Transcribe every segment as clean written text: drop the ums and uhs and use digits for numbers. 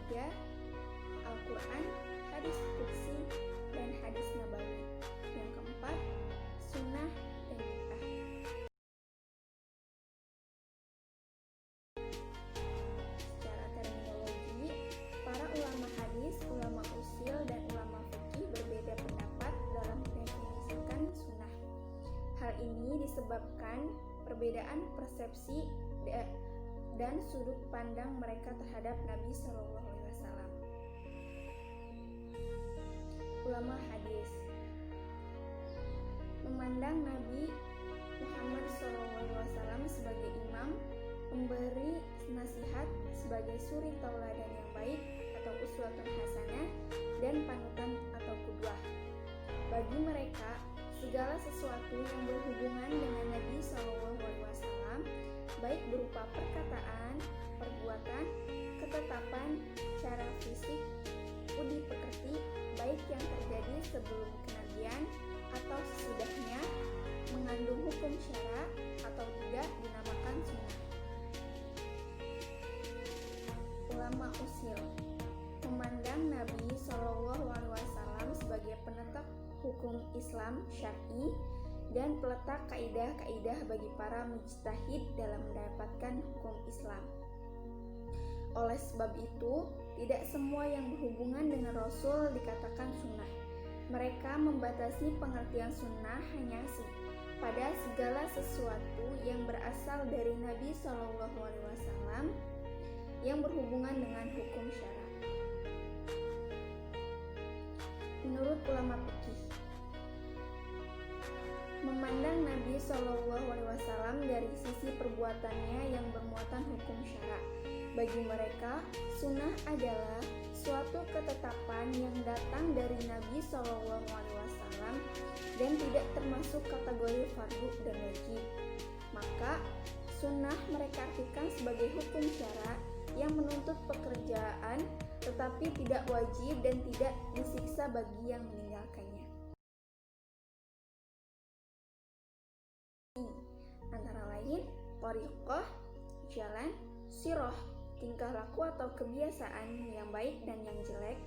ketiga, Al-Quran, hadis qudsi, dan hadis nabawi. Yang keempat, sunnah dan bid'ah. Secara terminologi, para ulama hadis, ulama usul, dan ulama fikih berbeda pendapat dalam mendefinisikan sunnah. Hal ini disebabkan perbedaan persepsi dan sudut pandang mereka terhadap Nabi SAW. Ulama hadis memandang Nabi Muhammad SAW sebagai imam, pemberi nasihat, sebagai suri tauladan yang baik atau uswatun hasanah, dan panutan atau qudwah. Bagi mereka, segala sesuatu yang berhubungan dengan Nabi SAW, baik berupa perkataan, perbuatan, ketetapan, cara fisik, budi pekerti, baik yang terjadi sebelum kenabian atau sesudahnya, mengandung hukum syara atau tidak, dinamakan sunnah. Ulama usul memandang Nabi SAW sebagai penetap hukum Islam syar'i dan peletak kaidah-kaidah bagi para mujtahid dalam mendapatkan hukum Islam. Oleh sebab itu, tidak semua yang berhubungan dengan Rasul dikatakan sunnah. Mereka membatasi pengertian sunnah hanya pada segala sesuatu yang berasal dari Nabi SAW yang berhubungan dengan hukum syara. Menurut ulama fikih, memandang Nabi SAW dari sisi perbuatannya yang bermuatan hukum syara. Bagi mereka, sunnah adalah suatu ketetapan yang datang dari Nabi SAW dan tidak termasuk kategori fardu dan wajib. Maka, sunnah mereka artikan sebagai hukum syara yang menuntut pekerjaan tetapi tidak wajib dan tidak disiksa bagi yang meninggalkannya. Antara lain, thariqah, jalan, sirah, tingkah laku atau kebiasaan yang baik dan yang jelek.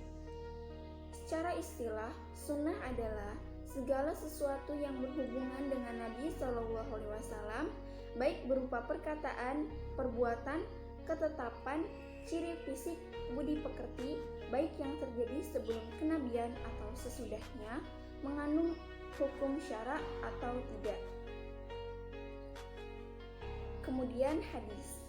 Secara istilah, sunnah adalah segala sesuatu yang berhubungan dengan Nabi SAW, baik berupa perkataan, perbuatan, ketetapan, ciri fisik, budi pekerti, baik yang terjadi sebelum kenabian atau sesudahnya, mengandung hukum syara atau tidak. Kemudian hadis.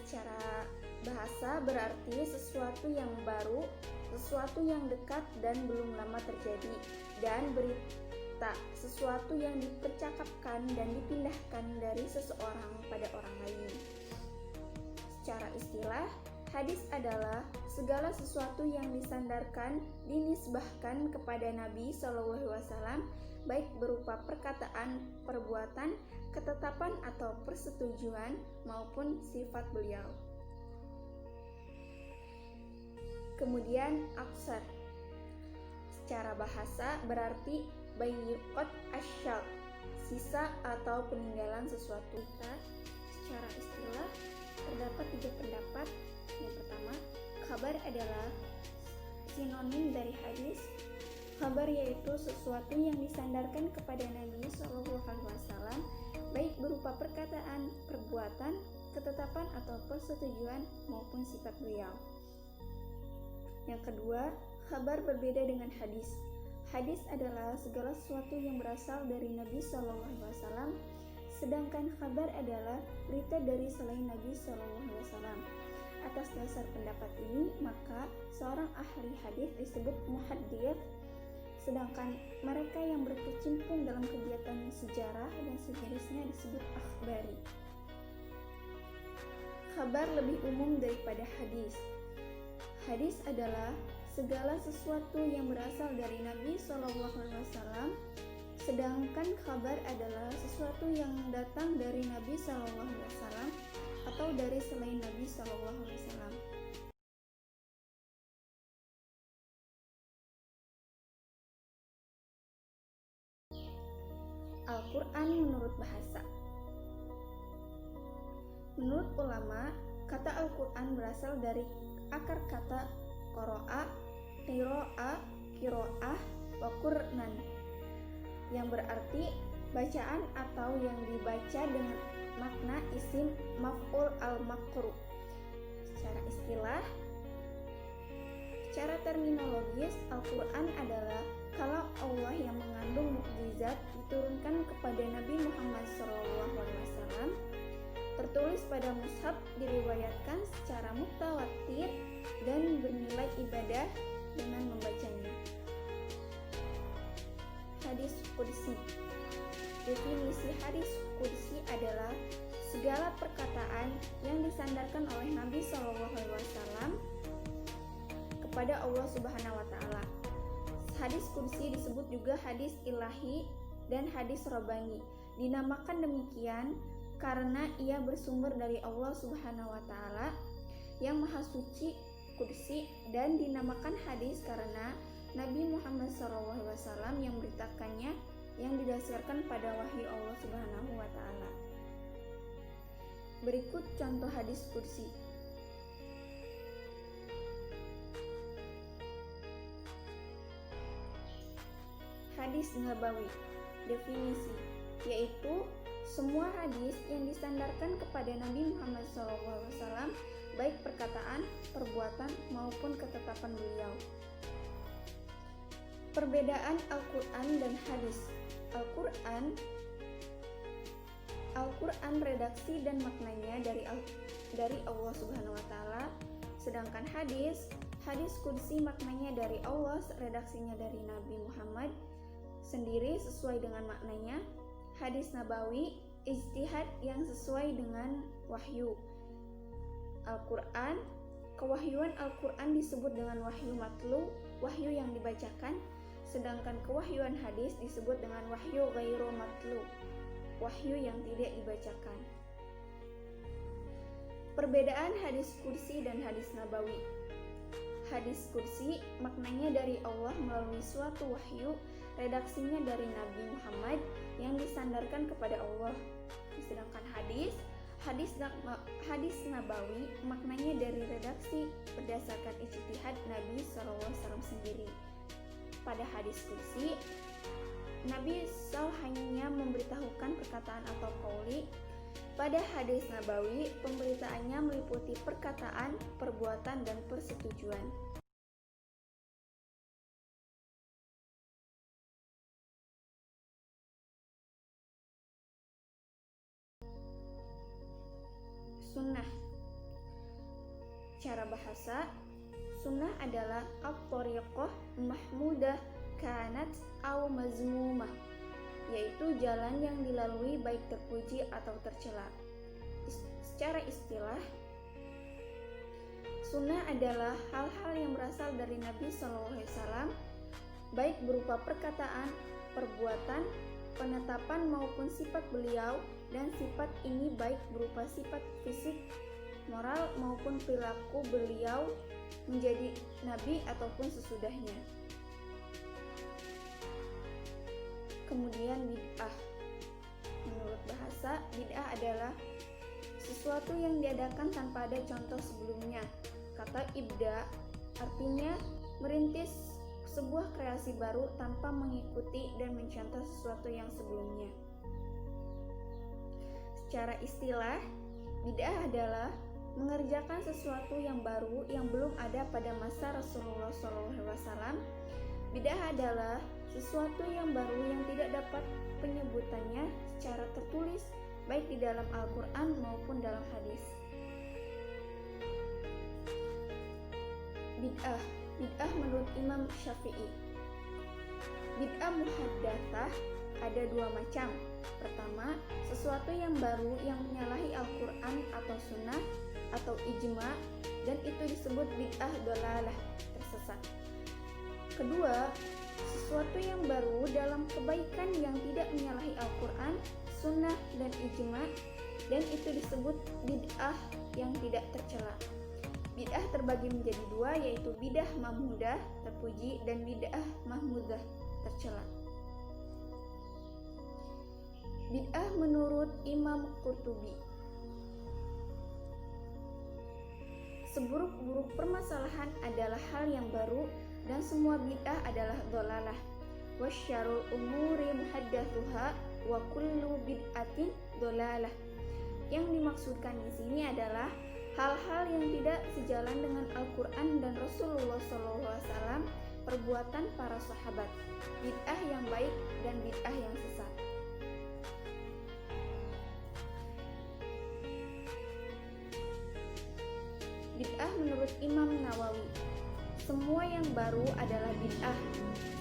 Secara bahasa berarti sesuatu yang baru, sesuatu yang dekat dan belum lama terjadi, dan berita sesuatu yang dipercakapkan dan dipindahkan dari seseorang pada orang lain. Secara istilah, hadis adalah segala sesuatu yang disandarkan, dinisbahkan kepada Nabi SAW, baik berupa perkataan, perbuatan, ketetapan atau persetujuan maupun sifat beliau. Kemudian aqsar. Secara bahasa berarti bayyuqat asyal, sisa atau peninggalan sesuatu. Secara istilah terdapat 3 pendapat. Yang pertama, khabar adalah sinonim dari hadis. Khabar yaitu sesuatu yang disandarkan kepada Nabi SAW, baik berupa perkataan, perbuatan, ketetapan atau persetujuan maupun sifat beliau. Yang kedua, khabar berbeda dengan hadis. Hadis adalah segala sesuatu yang berasal dari Nabi SAW, sedangkan khabar adalah berita dari selain Nabi SAW. Atas dasar pendapat ini, maka seorang ahli hadis disebut muhaddits, sedangkan mereka yang berkecimpung dalam kegiatan sejarah dan sejenisnya disebut akhbari. Khabar lebih umum daripada hadis. Hadis adalah segala sesuatu yang berasal dari Nabi SAW, sedangkan khabar adalah sesuatu yang datang dari Nabi SAW atau dari selain Nabi SAW. Al-Quran menurut bahasa. Menurut ulama, Kata Al-Quran berasal dari akar kata qoro'a, kiro'ah, wa qur'nan, yang berarti bacaan atau yang dibaca dengan makna isim maf'ul al-maqru. Secara terminologis, Al-Quran adalah kalam Allah yang mengandung mukjizat diturunkan kepada Nabi Muhammad SAW, tertulis pada mushaf, diriwayatkan secara mutawatir dan bernilai ibadah dengan membacanya. Hadis Qudsi. Definisi hadis Qudsi adalah segala perkataan yang disandarkan oleh Nabi SAW kepada Allah Subhanahu wa Ta'ala. Hadis Qudsi disebut juga hadis ilahi dan hadis robbani. Dinamakan demikian karena ia bersumber dari Allah Subhanahu wa Ta'ala yang Maha Suci, Qudsi, dan dinamakan hadis karena Nabi Muhammad SAW yang memberitakannya yang didasarkan pada wahyu Allah Subhanahu wa Ta'ala. Berikut contoh hadis Qudsi. Hadis Nabawi. Definisi, yaitu semua hadis yang disandarkan kepada Nabi Muhammad SAW, baik perkataan, perbuatan, maupun ketetapan beliau. Perbedaan Al-Quran dan hadis. Al-Quran redaksi dan maknanya dari Allah Subhanahu wa Ta'ala, sedangkan hadis Qudsi maknanya dari Allah, redaksinya dari Nabi Muhammad sendiri sesuai dengan maknanya. Hadis Nabawi ijtihad yang sesuai dengan wahyu. Al-Quran, kewahyuan Al-Quran disebut dengan wahyu matlu, wahyu yang dibacakan, sedangkan kewahyuan hadis disebut dengan wahyu ghairu matlu, wahyu yang tidak dibacakan. Perbedaan hadis Qudsi dan hadis Nabawi. Hadis Qudsi maknanya dari Allah melalui suatu wahyu, redaksinya dari Nabi Muhammad yang disandarkan kepada Allah. Sedangkan hadis Nabawi maknanya dari redaksi berdasarkan ijtihad Nabi SAW sendiri. Pada hadis Qudsi, Nabi SAW hanya memberitahukan perkataan atau qauli. Pada hadis Nabawi, pemberitaannya meliputi perkataan, perbuatan, dan persetujuan. Sunnah. Cara bahasa, sunnah adalah at-thariqah mahmudah kanat aw mazmumah, yaitu jalan yang dilalui baik terpuji atau tercela. Secara istilah, sunnah adalah hal-hal yang berasal dari Nabi SAW, baik berupa perkataan, perbuatan, penetapan maupun sifat beliau, dan sifat ini baik berupa sifat fisik, moral maupun perilaku beliau menjadi nabi ataupun sesudahnya. Kemudian bid'ah. Menurut bahasa, bid'ah adalah sesuatu yang diadakan tanpa ada contoh sebelumnya. Kata ibda artinya merintis sebuah kreasi baru tanpa mengikuti dan mencontoh sesuatu yang sebelumnya. Secara istilah, bid'ah adalah mengerjakan sesuatu yang baru yang belum ada pada masa Rasulullah SAW. Bid'ah adalah sesuatu yang baru yang tidak dapat penyebutannya secara tertulis, baik di dalam Al-Quran maupun dalam hadis. Bid'ah menurut Imam Syafi'i. Bid'ah muhaddatsah ada dua macam. Pertama, sesuatu yang baru yang menyalahi Al-Quran atau sunnah atau ijma, dan itu disebut bid'ah dhalalah, tersesat. Kedua, sesuatu yang baru dalam kebaikan yang tidak menyalahi Al-Quran, sunnah, dan ijma, dan itu disebut bid'ah yang tidak tercela. Bid'ah terbagi menjadi dua, yaitu bid'ah mahmudah, terpuji, dan bid'ah mahmudah, tercela. Bid'ah menurut Imam Qurtubi. Seburuk-buruk permasalahan adalah hal yang baru dan semua bid'ah adalah dhalalah. Wasyarul umuri muhaddatsuha wa kullu bid'atin dhalalah. Yang dimaksudkan di sini adalah hal-hal yang tidak sejalan dengan Al-Quran dan Rasulullah SAW, perbuatan para sahabat, bid'ah yang baik dan bid'ah yang sesat. Bid'ah menurut Imam Nawawi, semua yang baru adalah bid'ah,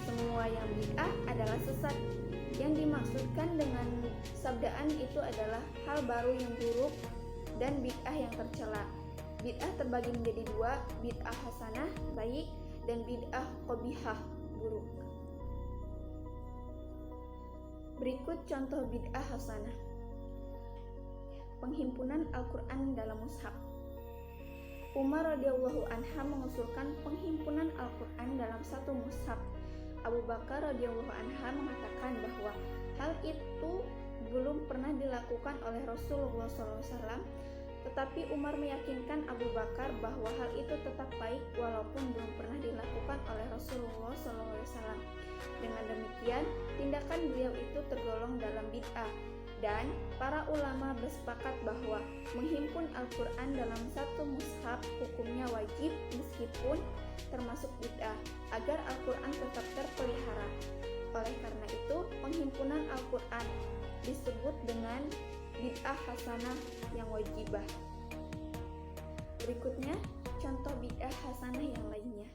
semua yang bid'ah adalah sesat. Yang dimaksudkan dengan sabdaan itu adalah hal baru yang buruk dan bid'ah yang tercela. Bid'ah terbagi menjadi dua, bid'ah hasanah, baik, dan bid'ah qabihah, buruk. Berikut contoh bid'ah hasanah. Penghimpunan Al-Quran dalam mushaf. Umar radhiyallahu anha mengusulkan penghimpunan Al-Quran dalam satu mushaf. Abu Bakar radhiyallahu anha mengatakan bahwa hal itu belum pernah dilakukan oleh Rasulullah SAW, tetapi Umar meyakinkan Abu Bakar bahwa hal itu tetap baik walaupun belum pernah dilakukan oleh Rasulullah SAW. Dengan demikian, tindakan beliau itu tergolong dalam bid'ah, dan para ulama bersepakat bahwa menghimpun Al-Quran dalam satu mushaf hukumnya wajib meskipun termasuk bid'ah, agar Al-Quran tetap terpelihara. Oleh karena itu, penghimpunan Al-Quran disebut dengan bid'ah hasanah yang wajibah. Berikutnya, contoh bid'ah hasanah yang lainnya.